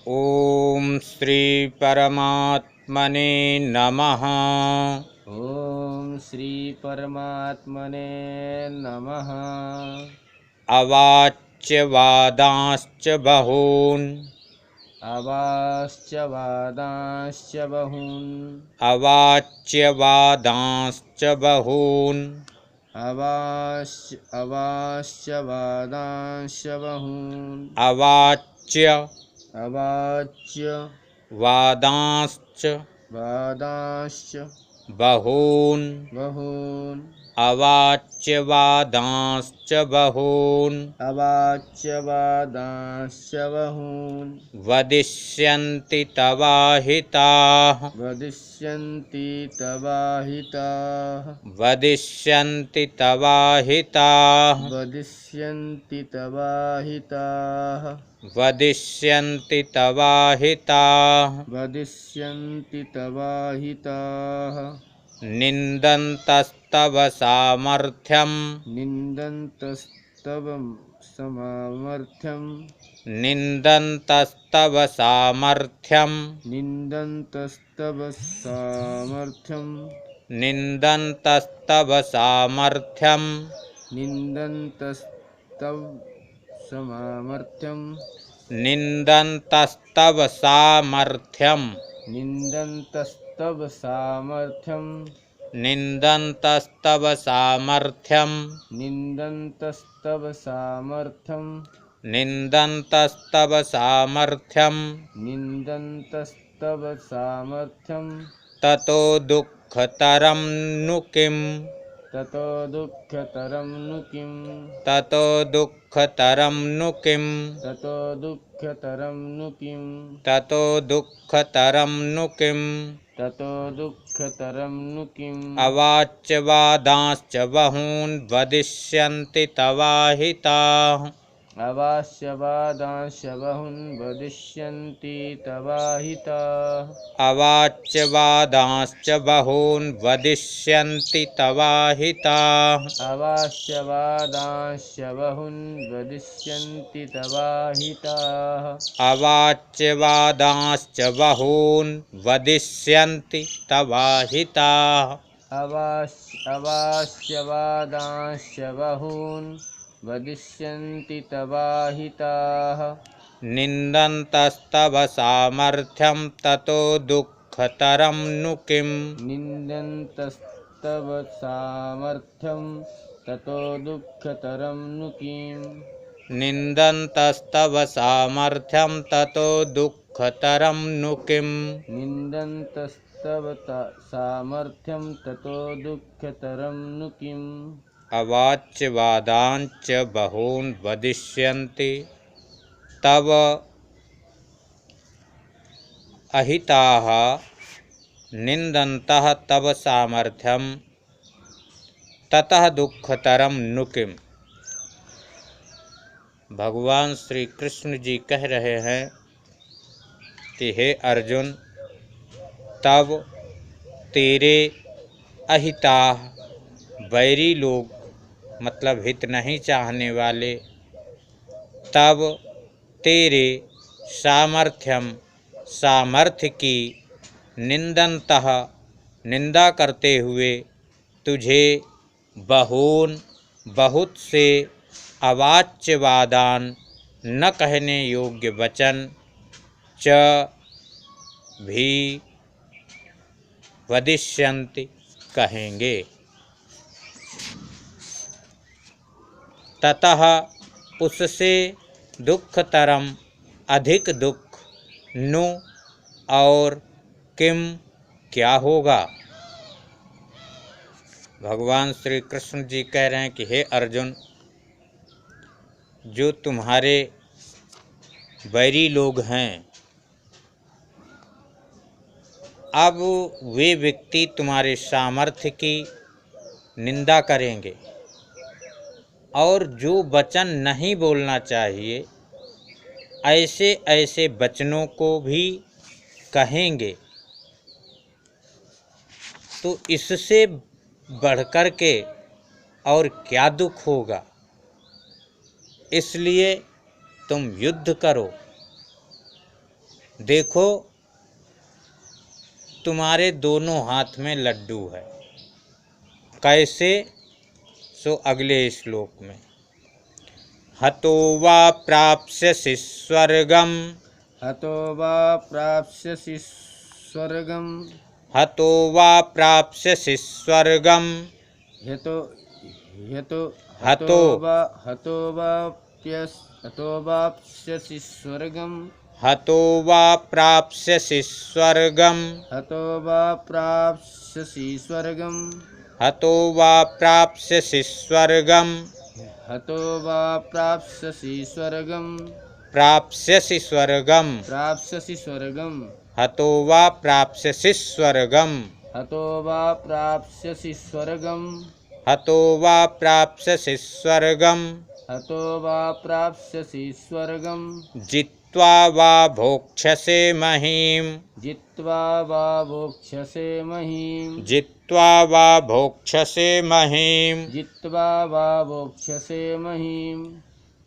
ओम श्री परमात्मने नमः। ओम श्री परमात्मने नमः। अवाच्य वादांश्च बहून् अवाश्च वादांश्च बहून् अवाच्य वादांश्च बहून् अवाश्च वादांश्च बहून् अवाच्य अवाच्य वादांश्च वादांश्च बहून् बहून् अवाच्य वादांश्च बहून् अवाच्य वादांश्च बहून् वदिष्यन्ति तवाहिताः वदिष्यन्ति तवाहिताः वदिष्यन्ति तवाहिताः वदिष्यन्ति तवाहिताः वदिष्यन्ति तवाहिताः वदिष्यन्ति तवाहिताः निन्दन्तस्तव सामर्थ्यं निन्दन्तस्तव सामर्थ्यं निन्दन्तस्तव सामर्थ्यं निन्दन्तस्तव सामर्थ्यं निन्दन्तस्तव सामर्थ्यं निन्दन्तस्तव सामर्थ्यं निन्दन्तस्तव सामर्थ्यं निन्दन्तस्तव सामर्थ्यं निन्दन्तस्तव सामर्थ्यं निन्दन्तस्तव सामर्थ्यं निन्दन्तस्तव सामर्थ्यं निन्दन्तस्तव सामर्थ्यं ततो दुःखतरं नु किम् ततो दुःखतरं नु किम् ततो दुःखतरं नु किम् ततो दुःखतरं नु किम् ततो दुःखतरं नु किम् ततो दुःखतरं नु किम् अवाच्य वादांश्च बहून् वदिष्यन्ति तवाहिताः अवाच्य वादांश्च बहून् वदिष्यन्ति तवाहिताः अवाच्य वादांश्च बहून् वदिष्यन्ति तवाहिताः अवाच्य वादांश्च बहून् वदिष्यन्ति तवाहिताः अवाच्य वादांश्च बहून् वदिष्यन्ति तवाहिताः अवाच्य वादांश्च बहून् वदिष्यन्ति तवाहिताः निन्दन्तस्तव सामर्थ्यं ततो दुःखतरं नु किम् निन्दन्तस्तव सामर्थ्यं ततो दुःखतरं नु किम् निन्दन्तस्तव सामर्थ्यं ततो दुःखतरं नु किम् निन्दन्तस्तव सामर्थ्यं ततो दुःखतरं नु किम् अवाच्य वादांश्च बहून् वदिष्यन्ति तव अहिताः निन्दन्तः तव सामर्थ्यं ततः दुःखतरं नु किम्। भगवान श्री कृष्ण जी कह रहे हैं कि हे अर्जुन, तब तेरे अहिताः बैरी लोग मतलब हित नहीं चाहने वाले तब तेरे सामर्थ्य की निंदन्तः निंदा करते हुए तुझे बहून बहुत से अवाच्य वादान न कहने योग्य वचन च भी वदिष्यन्ति कहेंगे। ततः उससे दुःखतरम अधिक दुख नु और किम क्या होगा। भगवान श्री कृष्ण जी कह रहे हैं कि हे अर्जुन, जो तुम्हारे बैरी लोग हैं, अब वे व्यक्ति तुम्हारे सामर्थ्य की निंदा करेंगे और जो वचन नहीं बोलना चाहिए ऐसे ऐसे वचनों को भी कहेंगे। तो इससे बढ़कर के और क्या दुख होगा। इसलिए तुम युद्ध करो देखो तुम्हारे दोनों हाथ में लड्डू है। कैसे? सो अगले श्लोक में, हतो वा प्राप्स्यसि स्वर्गम, हतो वा प्राप्स्यसि स्वर्गम, हतो वा प्राप्स्यसि स्वर्गम, हतो हतो हतो हतो वाप्स्यसि स्वर्गम, हतो वा प्राप्स्यसि स्वर्गम, हतो वा प्राप्स्यसि स्वर्गम, हतो वा प्राप्स्यसि स्वर्गम, हतो वा प्राप्स्यसि स्वर्गम, प्राप्स्यसि स्वर्गम, प्राप्स्यसि स्वर्गम, हतो वा प्राप्स्यसि स्वर्गम, हतो वा प्राप्स्यसि स्वर्गम, हतो वा प्राप्स्यसि स्वर्गम, हतो वा प्राप्स्यसि स्वर्गम, जित्वा वा भोक्ष्यसे महीम्, जित्वा वा भोक्ष्यसे महीम्, जित्वा वा भोक्ष्यसे महीम्, जित्वा वा भोक्ष्यसे महीम्,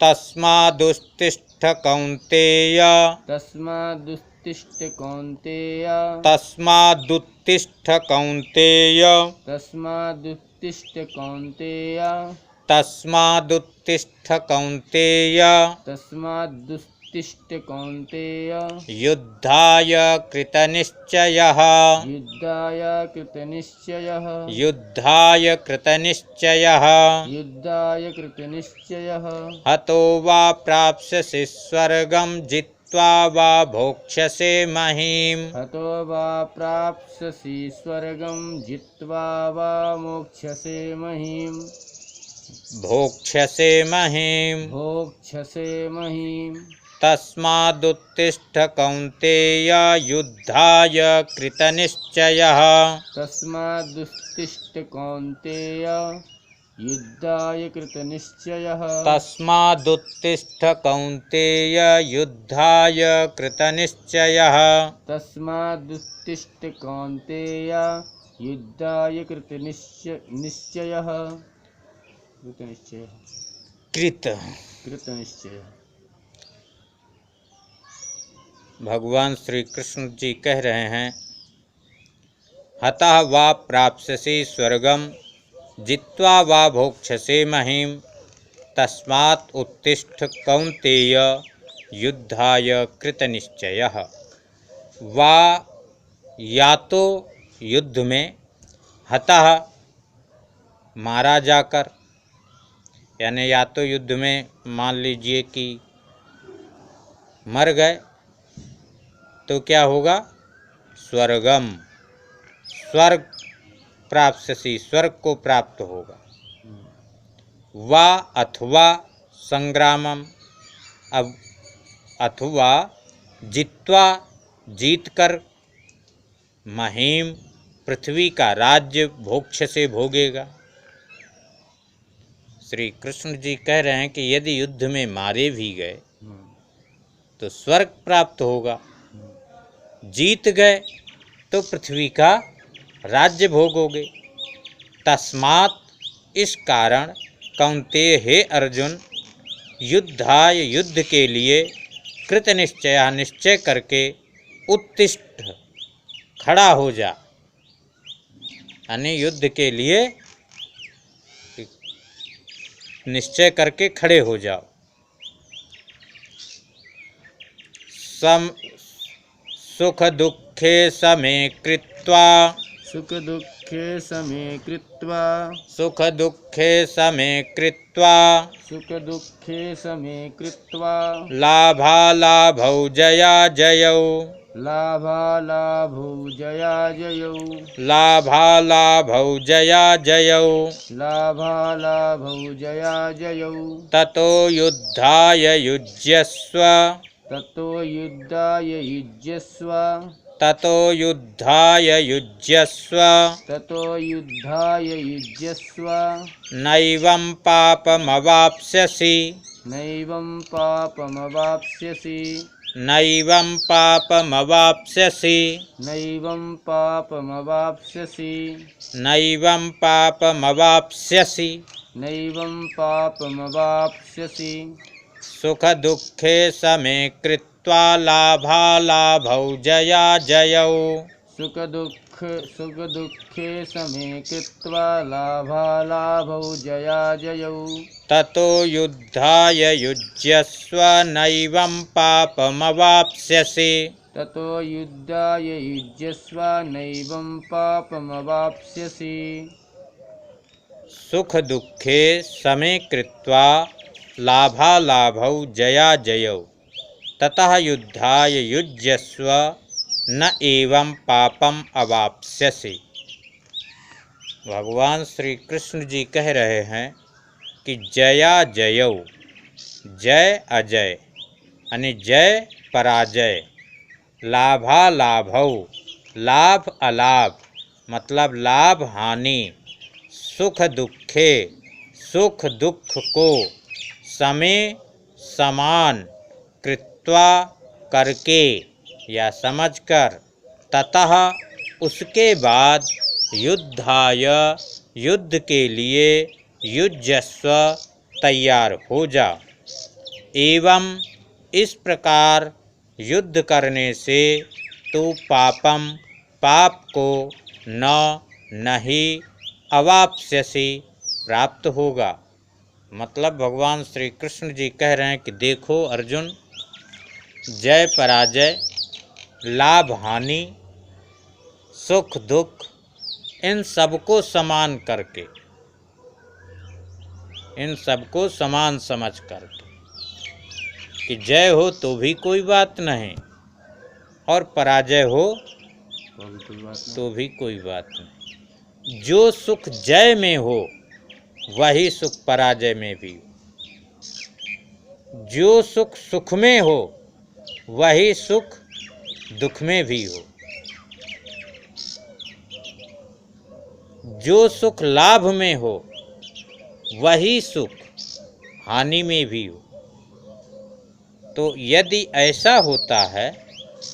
तस्मादुत्तिष्ठ कौन्तेय, तस्मादुत्तिष्ठ कौन्तेय, तस्मादुत्तिष्ठ कौन्तेय, तस्मादुत्तिष्ठ कौन्तेय, तस्मादुत्तिष्ठ कौन्तेय, तस्मादुत्तिष्ठ कौन्तेय, युद्धाय कृतनिश्चयः, युद्धाय कृतनिश्चयः, युद्धाय कृतनिश्चयः, युद्धाय कृतनिश्चयः, हतो वा प्राप्स्यसि स्वर्गं, जित्वा वा भोक्ष्यसे महीम्, हतो वा प्राप्स्यसि स्वर्गं, जित्वा वा मोक्ष्यसे महीम्, भोक्ष्यसे महीम्, भोक्ष्यसे महीम्, तस्मादुत्तिष्ठ कौन्तेय, युद्धाय कृतनिश्चयः, तस्मादुत्तिष्ठ कौन्तेय, युद्धाय कृतनिश्चयः, तस्मादुत्तिष्ठ कौन्तेय, युद्धाय कृतनिश्चयः, तस्मादुत्तिष्ठ कौन्तेय, युद्धाय कृतनिश्चयः, कृतनिश्चयः। भगवान श्री कृष्ण जी कह रहे हैं, हतः वा प्राप्स्यसि स्वर्गम, जित्वा वा भोक्ष्यसे महीम्, तस्मात् उत्तिष्ठ कौन्तेय, युद्धाय कृतनिश्चयः। वा या तो युद्ध में, हतः मारा जाकर, यानी या तो युद्ध में मान लीजिए कि मर गए तो क्या होगा? स्वर्गम, स्वर्ग प्राप्स्यसि, स्वर्ग को प्राप्त होगा। वा अथवा संग्रामम, अब अथवा जित्वा, जीतकर, महीम, पृथ्वी का राज्य, भोक्ष्य से भोगेगा। श्री कृष्ण जी कह रहे हैं कि यदि युद्ध में मारे भी गए तो स्वर्ग प्राप्त होगा, जीत गए तो पृथ्वी का राज्य भोगोगे। तस्मात्, इस कारण, कौन्तेय हे अर्जुन, युद्धाय, युद्ध के लिए, कृत निश्चय, निश्चय करके, उत्तिष्ठ, खड़ा हो जा, यानी युद्ध के लिए निश्चय करके खड़े हो जाओ। सुख दुखे समे कृत्वा, सुख दुखे समे कृत्वा, सुख दुखे समे कृत्वा, सुख दुखे समे कृत्वा, लाभालाभौ जया जयौ, लाभालाभौ जया जयौ, लाभालाभौ जया जयौ, लाभालाभौ जया जयौ, ततो युद्धाय युज्यस्व, ततो युद्धाय युज्यस्व, ततो युद्धाय युज्यस्व, ततो युद्धाय युज्यस्व, नैवं पापमवाप्स्यसि, नैवं पापमवाप्स्यसि, नैवं पापमवाप्स्यसि, नैवं पापमवाप्स्यसि, नैवं पापमवाप्स्यसि, नैवं पापमवाप्स्यसि, सुख दुखे समे कृत्वा, कृत्वा लाभालाभौ जया जयौ सुखदुःखे समे कृत्वा लाभालाभौ जया जयौ ततो युद्धाय युज्यस्व नैवं पापमवाप्स्यसि ततो युद्धाय युज्यस्व नैवं पापमवाप्स्यसि सुख दुःखे समे कृत्वा लाभालाभौ जया जयौ ततः युद्धाय युज्यस्व न एवं पापम अवाप्स्यसि। भगवान श्री कृष्ण जी कह रहे हैं कि जया जयौ, जय अजय यानी जय पराजय, लाभालाभौ लाभ अलाभ मतलब लाभ हानि, सुख दुःखे सुख दुख को, समे समान, कृत्वा करके या समझकर, ततः उसके बाद युद्धाय युद्ध के लिए युज्यस्व तैयार हो जा। एवं इस प्रकार युद्ध करने से तू पापम पाप को न नहीं अवाप्स्यसि प्राप्त होगा। मतलब भगवान श्री कृष्ण जी कह रहे हैं कि देखो अर्जुन, जय पराजय, लाभ हानि, सुख दुख, इन सबको समान करके, इन सबको समान समझ करके कि जय हो तो भी कोई बात नहीं और पराजय हो तो भी कोई बात नहीं। जो सुख जय में हो वही सुख पराजय में भी हो, जो सुख सुख में हो वही सुख दुख में भी हो, जो सुख लाभ में हो वही सुख हानि में भी हो। तो यदि ऐसा होता है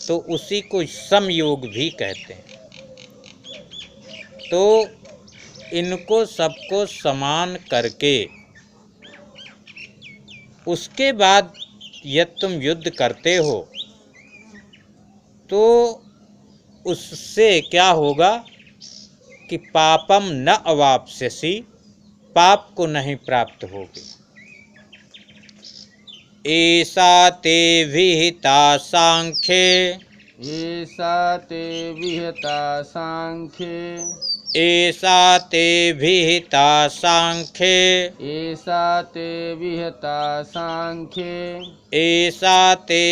तो उसी को समयोग भी कहते हैं। तो इनको सबको समान करके उसके बाद यदि तुम युद्ध करते हो तो उससे क्या होगा कि पापम न अवाप्स्यसि, पाप को नहीं प्राप्त होगी। ऐसा ते विहिता सांख्ये, ऐसा ते विहिता सांख्ये, ऐसा ते विहिता सांख्ये, ऐसा ते विहिता सांख्ये, ऐसा ते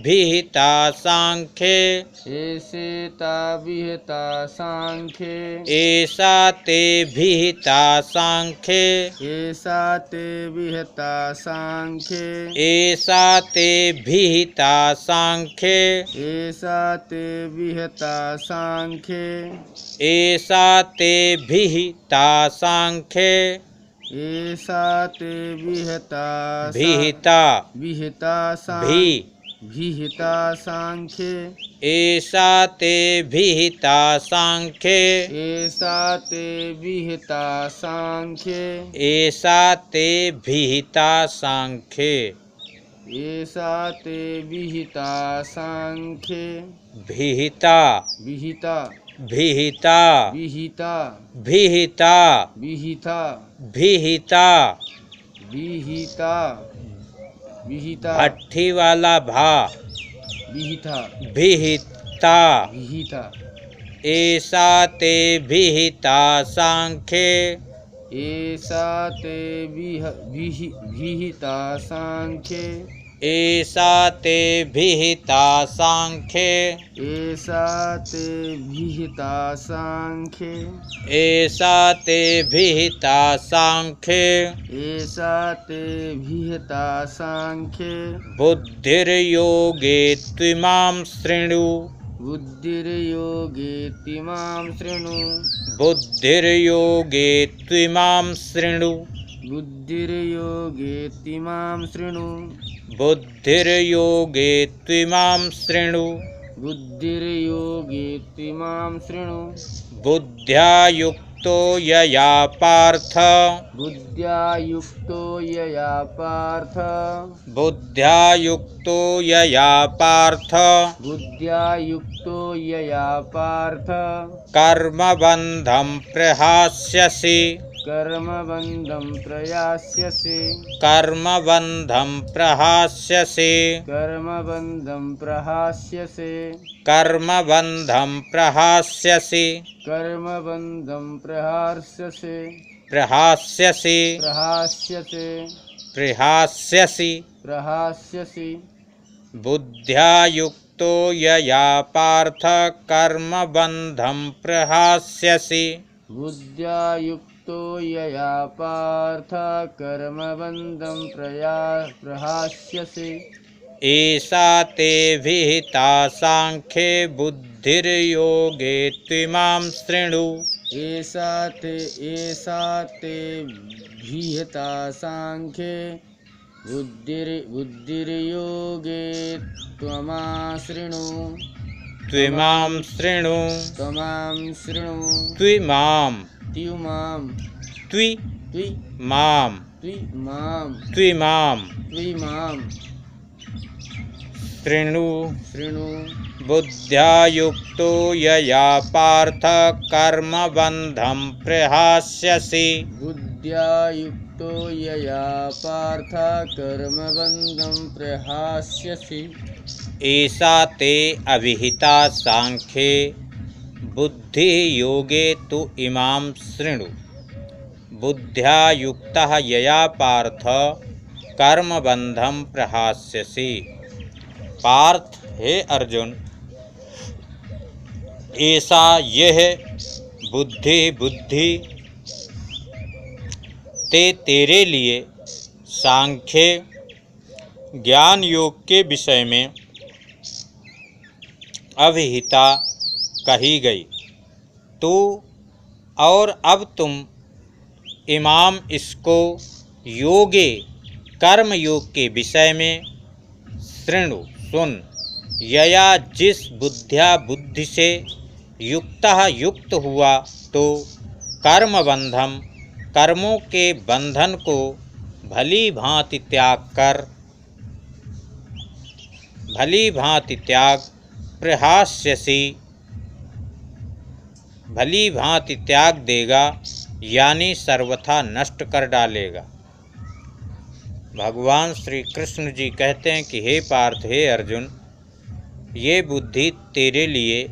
विहिता सांख्ये, ऐसेता विहिता सांख्ये, ऐसा ते विहिता सांख्ये, ऐसा ते विहिता सांख्ये, ऐसा ते विहिता सांख्ये, ऐसा ते विहिता सांख्ये, ऐसा ते विहिता सांख्ये, ऐसा ते विहिता विहिता विहिता भी, विहिता सांख्ये, ऐसा ते विहिता सांख्ये, ऐसा ते विहिता सांख्ये, ऐसा ते विहिता सांख्ये, ऐसा ते विहिता सांख्ये, विहिता विहिता विहिता विहिता विहिता विहिता विहिता विहिता विहिता भट्ठी वाला भा, विहिता विहिता, विहिता, ऐसा ते विहिता सांख्ये, ऐसा ते विहिता सांख्ये, ऐसा ते विहिता सांख्ये, ऐसा ते विहिता सांख्ये, ऐसा ते विहिता सांख्ये, ऐसा ते विहिता सांख्ये, बुद्धिर्योगे त्विमां शृणु, बुद्धिर्योगे तिमां शृणु, बुद्धिर्योगे त्विमां शृणु, बुद्धिर्योगे तिमां शृणु, बुद्धिर्योगे त्विमां शृणु, बुद्धिर्योगे तिमां शृणु, बुद्ध्या युक्तो युक्तो यया पार्थ बुद्ध्या युक्तो यया पार्थ बुद्ध्या युक्तो यया पार्थ बुद्ध्या युक्तो यया पार्थ कर्मबन्धं प्रहास्यसि कर्मबन्धं प्रयास्यसि कर्मबन्धं प्रहास्यसि कर्मबन्धं प्रहास्यसि कर्मबन्धं प्रहास्यसि कर्मबन्धं प्रहास्यसि प्रहास्यसि प्रहास्यसि प्रहास्यसि प्रहास्यसि बुद्ध्या युक्तो यया पार्थ कर्मबन्धं प्रहास्यसि बुद्ध्या युक्तो यया पार्थ कर्मबन्धं प्रहास्यसि एषा ते विहिता साङ्ख्ये बुद्धिर्योगे त्विमां शृणु एषा ते विहिता साङ्ख्ये बुद्धिर्योगे त्वमाशृणु त्विमां शृणु त्वमां शृणु त्विमां त्विमां त्विमां त्विमां त्विमां त्विमां शृणु शृणु बुद्ध्या युक्तो यया पार्थ कर्मबन्धं प्रहास्यसि बुद्ध्या युक्तो यया पार्थ कर्मबन्धं प्रहास्यसि एषा ते अविहिता साङ्ख्ये बुद्धियोगे तु इमां शृणु बुद्ध्या युक्तः यया पार्थ कर्मबन्धं प्रहास्यसि। पार्थ, हे अर्जुन, ऐसा यह बुद्धि ते तेरे लिए सांख्य ज्ञान योग के विषय में अविहिता कही गई। तो और अब तुम इमाम इसको योगे कर्म योग के विषय में शृणु सुन यया जिस बुद्ध्या बुद्धि से युक्त हुआ तो कर्म बंधम कर्मों के बंधन को भली भांति त्याग प्रहास्यसि भली भांति त्याग देगा यानी सर्वथा नष्ट कर डालेगा। भगवान श्री कृष्ण जी कहते हैं कि हे पार्थ, हे अर्जुन, ये बुद्धि तेरे लिए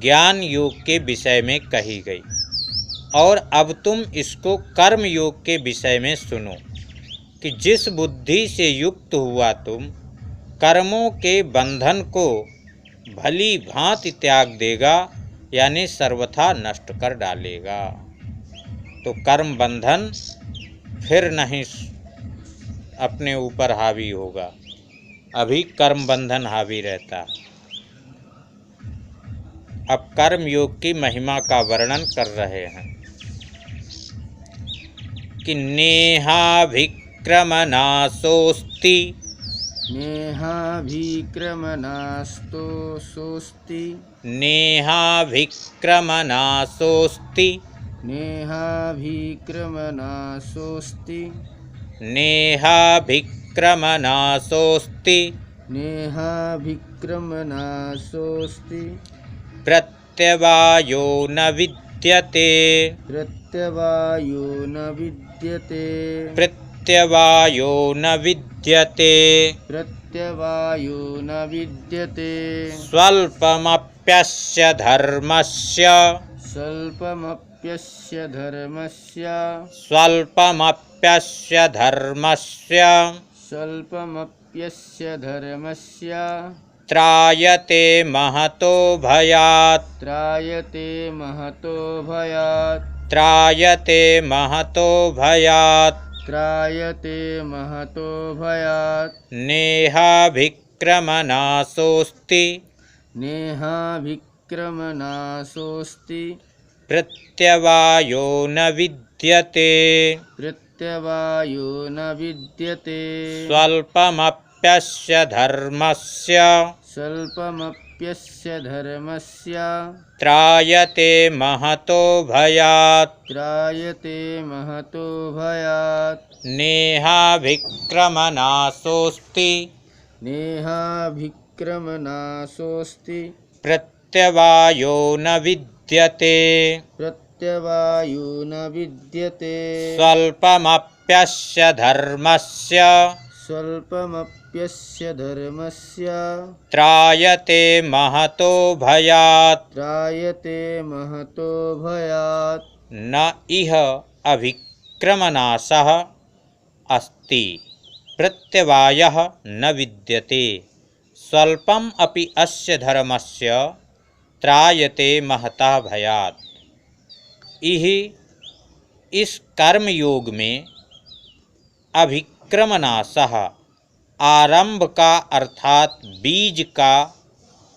ज्ञान योग के विषय में कही गई और अब तुम इसको कर्म योग के विषय में सुनो कि जिस बुद्धि से युक्त हुआ तुम कर्मों के बंधन को भली भांति त्याग देगा यानी सर्वथा नष्ट कर डालेगा। तो कर्म बंधन फिर नहीं अपने ऊपर हावी होगा, अभी कर्म बंधन हावी रहता है। अब कर्म योग की महिमा का वर्णन कर रहे हैं कि नेहाभिक्रमनाशोस्ति नेहाभिक्रमनास्तोस्ति नेहाभिक्रमनाशोस्ति नेहाभिक्रमनाशोस्ति नेहाभिक्रमनाशोस्ति नेहाभिक्रमनाशोस्ति प्रत्यवायो न विद्यते प्रत्यवायो न विद्यते प्रत्यवायो न विद्यते प्रत्यवायो न विद्यते स्वल्पमप्यस्य धर्मस्य स्वल्पमप्यस्य धर्मस्य स्वल्पमप्यस्य धर्मस्य स्वल्पमप्यस्य धर्मस्य त्रायते महतो भयात् त्रायते महतो भयात् त्रायते महतो भयात् त्रायते महतो भयात् नेहाभिक्रमनाशोस्ति नेहाभिक्रमनाशोस्ति प्रत्यवायो न विद्यते प्रत्यवायो न विद्यते स्वल्पमप्यस्य धर्मस्य स्वल्पमप्यस्य धर्मस्य त्रायते महतो भयात् त्रायते महतो भयात् नेहाभिक्रमनाशोऽस्ति नेहाभिक्रमनाशोऽस्ति प्रत्यवायो न विद्यते प्रत्यवायो न विद्यते स्वल्पमप्यस्य धर्मस्य स्वल्पमप्यस्य धर्मस्य त्रायते महतो भयात् त्रायते महतो भयात् न इह अभिक्रमनाशः अस्ति प्रत्यवायः न विद्यते स्वल्पम अपि अस्य धर्मस्य त्रायते महतः भयात्। इस कर्म योग में अभिक्रमनाशः आरंभ का अर्थात बीज का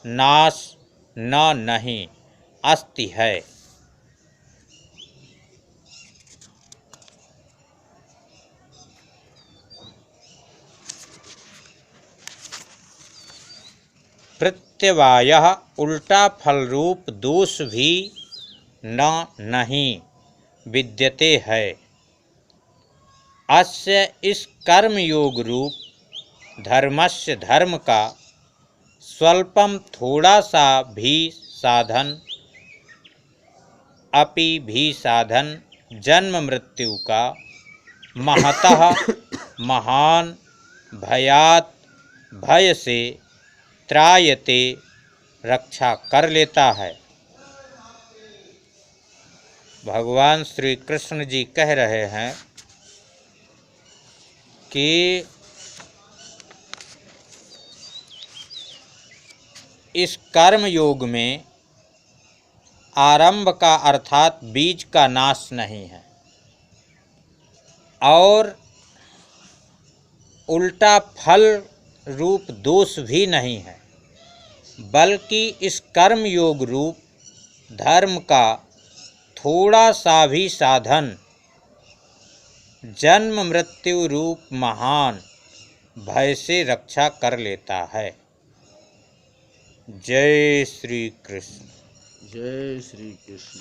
नाश न नहीं अस्ति है। प्रत्यवायः उल्टा फलरूप दोष भी न नहीं विद्यते है। अस्य इस कर्म योग रूप धर्मस्य धर्म का स्वल्पम थोड़ा सा भी साधन अपि भी साधन जन्म मृत्यु का महतः महान भयात भय से त्रायते रक्षा कर लेता है। भगवान श्री कृष्ण जी कह रहे हैं कि इस कर्म योग में आरंभ का अर्थात बीज का नाश नहीं है और उल्टा फल रूप दोष भी नहीं है, बल्कि इस कर्म योग रूप धर्म का थोड़ा सा भी साधन जन्म मृत्यु रूप महान भय से रक्षा कर लेता है। जय श्री कृष्ण। जय श्री कृष्ण।